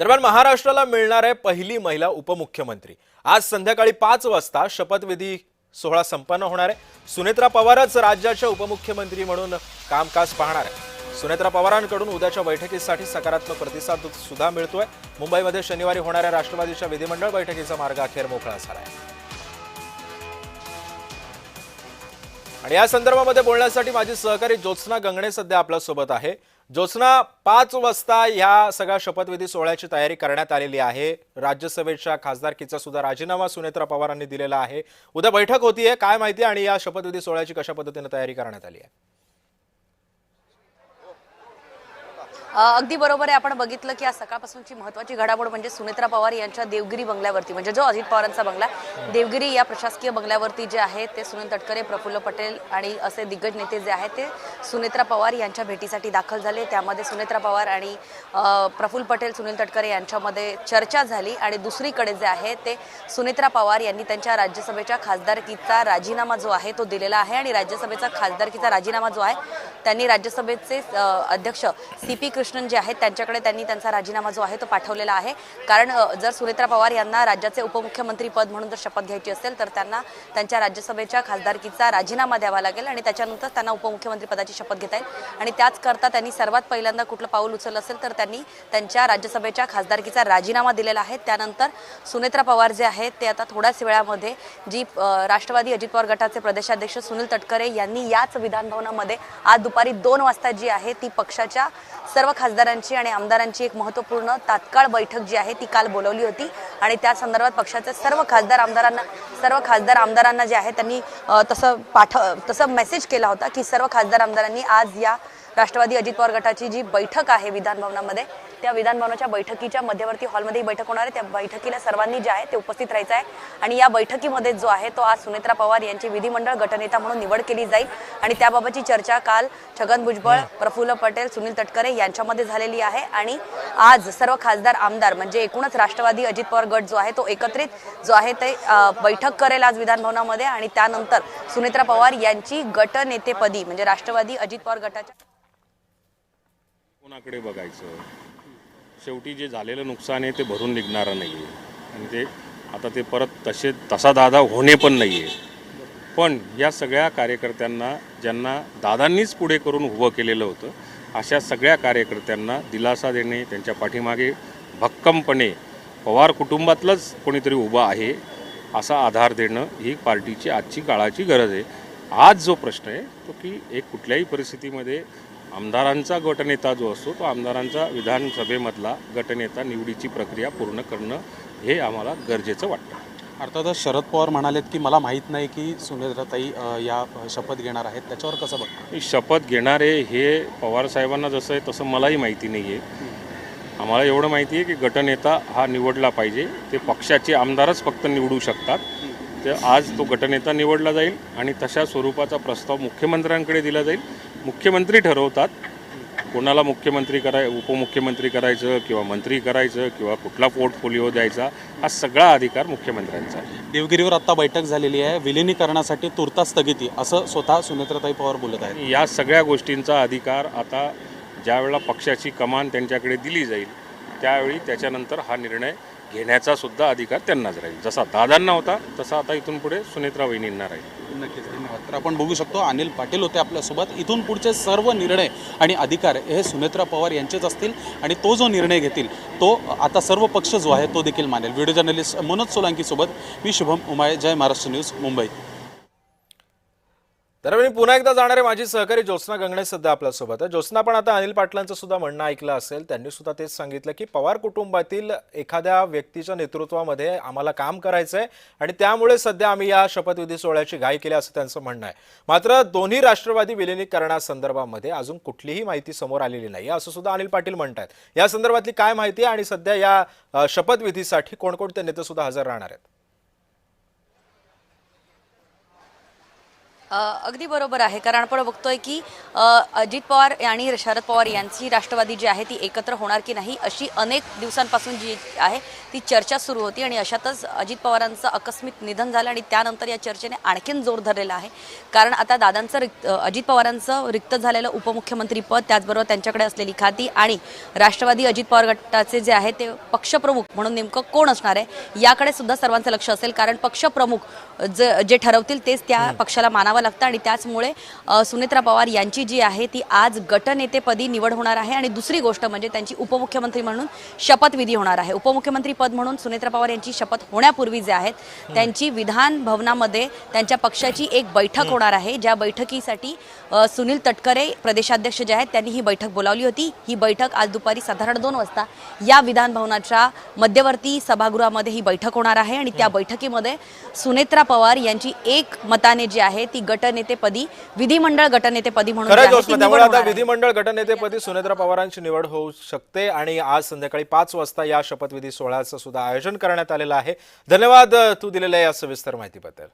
दरम्यान महाराष्ट्राला मिळणार आहे पहिली महिला उपमुख्यमंत्री। आज संध्याकाळी 5 वाजता शपथविधी सोहळा संपन्न होणार आहे। सुनेत्रा पवारच राज्याच्या उपमुख्यमंत्री म्हणून कामकाज पाहणार आहे। सुनेत्रा पवारांकडून उद्याच्या बैठकीसाठी सकारात्मक प्रतिसाद सुद्धा मिळतोय। मुंबईमध्ये शनिवारी होणाऱ्या राष्ट्रवादीच्या विधिमंडळ बैठकीचा मार्ग अखेर मोकळा झाला आहे। आणि या संदर्भामध्ये बोलण्यासाठी माझी सहकारी ज्योत्स्ना गंगणे सध्या आपल्या सोबत आहे। ज्योत्स्ना, 5 वाजता या सगळ्या शपथविधी सोहळ्याची तयारी करण्यात आलेली आहे। राज्यसभेच्या खासदारकीचा सुद्धा राजीनामा सुनेत्रा पवारांनी दिलेला आहे। उद्या बैठक होतीये, काय माहिती आणि या शपथविधी सोहळ्याची कशा पद्धतीने तयारी करण्यात आली आहे? अगदी बरोबर आहे। आपण बघितलं की आज सकाळपासूनची महत्त्वाची घडामोड म्हणजे सुनेत्रा पवार यांच्या देवगिरी बंगल्यावरती, म्हणजे जो अजित पवारांचा बंगला देवगिरी या प्रशासकीय बंगल्यावरती जे आहे ते सुनील तटकरे, प्रफुल्ल पटेल आणि असे दिग्गज नेते जे आहेत ते सुनेत्रा पवार यांच्या भेटीसाठी दाखल झाले। त्यामध्ये सुनेत्रा पवार आणि प्रफुल्ल पटेल, सुनील तटकरे यांच्यामध्ये चर्चा झाली आणि दुसरीकडे जे आहे ते सुनेत्रा पवार यांनी त्यांच्या राज्यसभेच्या खासदारकीचा राजीनामा जो आहे तो दिलेला आहे। आणि राज्यसभेचा खासदारकीचा राजीनामा जो आहे त्यांनी राज्यसभेचे अध्यक्ष CP कृष्णन जे आहेत त्यांच्याकडे त्यांनी त्यांचा राजीनामा जो आहे तो पाठवलेला आहे। कारण जर सुनेत्रा पवार यांना राज्याचे उपमुख्यमंत्री पद म्हणून जर शपथ घ्यायची असेल तर त्यांना त्यांच्या राज्यसभेच्या खासदारकीचा राजीनामा द्यावा लागेल आणि त्याच्यानंतर त्यांना उपमुख्यमंत्री पदाची शपथ घेता येईल। आणि त्याच करता त्यांनी सर्वात पहिल्यांदा कुठलं पाऊल उचललं असेल तर त्यांनी त्यांच्या राज्यसभेच्या खासदारकीचा राजीनामा दिलेला आहे। त्यानंतर सुनेत्रा पवार जे आहेत ते आता थोड्याच वेळामध्ये जी राष्ट्रवादी अजित पवार गटाचे प्रदेशाध्यक्ष सुनील तटकरे यांनी याच विधानभवनामध्ये आज दुपारी 2 वाजता जी आहे ती पक्षाच्या सर्व खासदारांची आणि आमदारांची एक महत्त्वपूर्ण तात्काळ बैठक जी आहे ती काल बोलावली होती। आणि त्या संदर्भात पक्षाचे सर्व खासदार आमदारांना जे आहे त्यांनी तसं मेसेज केला होता की सर्व खासदार आमदारांनी आज या राष्ट्रवादी अजित पवार गटाची जी बैठक आहे विधानभवनामध्ये त्या विधानभवनाच्या बैठकीच्या मध्यवर्ती हॉलमध्ये बैठक होणार आहे। त्या बैठकीला सर्वांनी जे आहे ते उपस्थित राहायचं आहे। आणि या बैठकीमध्ये जो आहे तो आज सुनेत्रा पवार यांची विधिमंडळ गटनेता म्हणून निवड केली जाईल आणि त्याबाबतची चर्चा काल छगन भुजबळ, प्रफुल्ल पटेल, सुनील तटकरे यांच्यामध्ये झालेली आहे। आणि आज सर्व खासदार आमदार म्हणजे एकूणच राष्ट्रवादी अजित पवार गट जो आहे तो एकत्रित जो आहे ते बैठक करेल आज विधानभवनामध्ये। आणि त्यानंतर सुनेत्रा पवार यांची गटनेतेपदी म्हणजे राष्ट्रवादी अजित पवार गटाच्या कोणाकडे बघायचं, शेवटी जे झालेलं नुकसान आहे ते भरून निघणारं नाही आहे आणि ते आता ते परत तसा दादा होणे पण नाही आहे। पण या सगळ्या कार्यकर्त्यांना ज्यांना दादांनीच पुढे करून उभं केलेलं होतं अशा सगळ्या कार्यकर्त्यांना दिलासा देणे, त्यांच्या पाठीमागे भक्कमपणे पवार कुटुंबातलंच कोणीतरी उभं आहे असा आधार देणं ही पार्टीची आजची काळाची गरज आहे। आज जो प्रश्न आहे तो की एक कुठल्याही परिस्थितीमध्ये आमदारांचा गटनेता जो असतो तो आमदारांचा विधानसभेमधला गटनेता निवडीची प्रक्रिया पूर्ण करणं हे आम्हाला गरजेचं वाटतं। अर्थातच शरद पवार म्हणालेत की मला माहीत नाही की सुनेत्राताई या शपथ घेणार आहेत, त्याच्यावर कसं बघतो? शपथ घेणारे हे पवार साहेबांना जसं आहे तसं मलाही माहिती नाही आहे। आम्हाला एवढं माहिती आहे की गटनेता हा निवडला पाहिजे, ते पक्षाचे आमदारच फक्त निवडू शकतात। तर आज तो गटनेता निवडला जाईल आणि तशा स्वरूपाचा प्रस्ताव मुख्यमंत्र्यांकडे दिला जाईल। मुख्यमंत्री ठरवतात कोणाला मुख्यमंत्री उपमुख्यमंत्री करायचं किंवा मंत्री करायचं किंवा कुठला पोर्टफोलिओ द्यायचा, हा सगळा अधिकार मुख्यमंत्र्यांचा आहे। देवगिरीवर आता बैठक झालेली आहे, विलिनीकरणासाठी तुर्तास स्थगिती असं स्वतः सुनेत्राताई पवार बोलत आहेत। या सगळ्या गोष्टींचा अधिकार आता ज्यावेळेला पक्षाची कमान त्यांच्याकडे दिली जाईल त्यावेळी त्याच्यानंतर हा निर्णय घेण्याचा सुद्धा अधिकार त्यांनाच राहील। जसा दादांना होता तसा आता इथून पुढे सुनेत्रा वहिनींना राहील। नक्कीच, धन्यवाद। तर आपण बघू शकतो अनिल पाटील होते आपल्यासोबत। इथून पुढचे सर्व निर्णय आणि अधिकार हे सुनेत्रा पवार यांचेच असतील आणि तो जो निर्णय घेतील तो आता सर्व पक्ष जो आहे तो देखील मानेल। व्हिडिओ जर्नलिस्ट मनोज सोलंकी सोबत मी शुभम उमाळे, जय महाराष्ट्र न्यूज, मुंबई। तर मी पुन्हा एकदा जाणार आहे माझी सहकारी ज्योत्स्ना गंगणे सध्या आपल्यासोबत आहे। ज्योत्स्ना, पण आता अनिल पाटलांचं सुद्धा म्हणणं ऐकलं असेल, त्यांनी सुद्धा तेच सांगितलं की पवार कुटुंबातील एखाद्या व्यक्तीच्या नेतृत्वामध्ये आम्हाला काम करायचंय आणि त्यामुळे सध्या आम्ही या शपथविधी सोहळ्याची घाई केली असं त्यांचं म्हणणं आहे। मात्र दोन्ही राष्ट्रवादी विलिनीकरणासंदर्भामध्ये अजून कुठलीही माहिती समोर आलेली नाही असं सुद्धा अनिल पाटील म्हणतात। या संदर्भातली काय माहिती आणि सध्या या शपथविधीसाठी कोणकोणते नेते सुद्धा हजर राहणार आहेत? अगदी बरोबर आहे, कारण आपण बघतोय की अजित पवार आणि शरद पवार यांची राष्ट्रवादी जी आहे ती एकत्र होणार की नाही अशी अनेक दिवसांपासून जी आहे ती चर्चा सुरू होती आणि अशातच अजित पवारांचं आकस्मिक निधन झालं आणि त्यानंतर या चर्चेने आणखीन जोर धरलेला आहे. कारण आता अजित पवारांचं रिक्त झालेलं उपमुख्यमंत्री पद, त्याचबरोबर त्यांच्याकडे असलेली खाती आणि राष्ट्रवादी अजित पवार गटाचे जे आहे ते पक्षप्रमुख म्हणून नेमकं कोण असणार आहे याकडे सुद्धा सर्वांचं लक्ष असेल. कारण पक्षप्रमुख जे ठरवतील तेच त्या पक्षाला मानावं लागतं आणि त्याचमुळे सुनेत्रा पवार यांची जी आहे ती आज गटनेतेपदी निवड होणार आहे. आणि दुसरी गोष्ट म्हणजे त्यांची उपमुख्यमंत्री म्हणून शपथविधी होणार आहे. उपमुख्यमंत्री पद म्हणून सुनेत्रा पवार यांची शपथ होण्यापूर्वी जे आहेत त्यांची विधान भवनामध्ये त्यांच्या पक्षाची एक बैठक होणार आहे, ज्या बैठकीसाठी सुनील तटकरे प्रदेशाध्यक्ष जे आहेत त्यांनी ही बैठक बोलावली होती. ही बैठक आज दुपारी साधारण 2 वाजता या विधान भवनाच्या मध्यवर्ती सभागृहामध्ये ही बैठक होणार आहे आणि त्या बैठकीमध्ये सुनेत्रा पवार यांची एक मताने जी आहे ती गटनेतेपदी, विधिमंडळ गटनेतेपदी म्हणून खरं जी आहे जोत्स्ना, ती त्यामुळे निवड आता होणार आहे. विधिमंडळ गटनेतेपदी सुनेत्रा पवारांची निवड होऊ शकते आणि आज संध्याकाळी 5 वाजता या शपथविधी सोहळ्याचं सुद्धा आयोजन करण्यात आलेलं आहे. धन्यवाद तू दिलेल्या या सविस्तर माहितीबद्दल.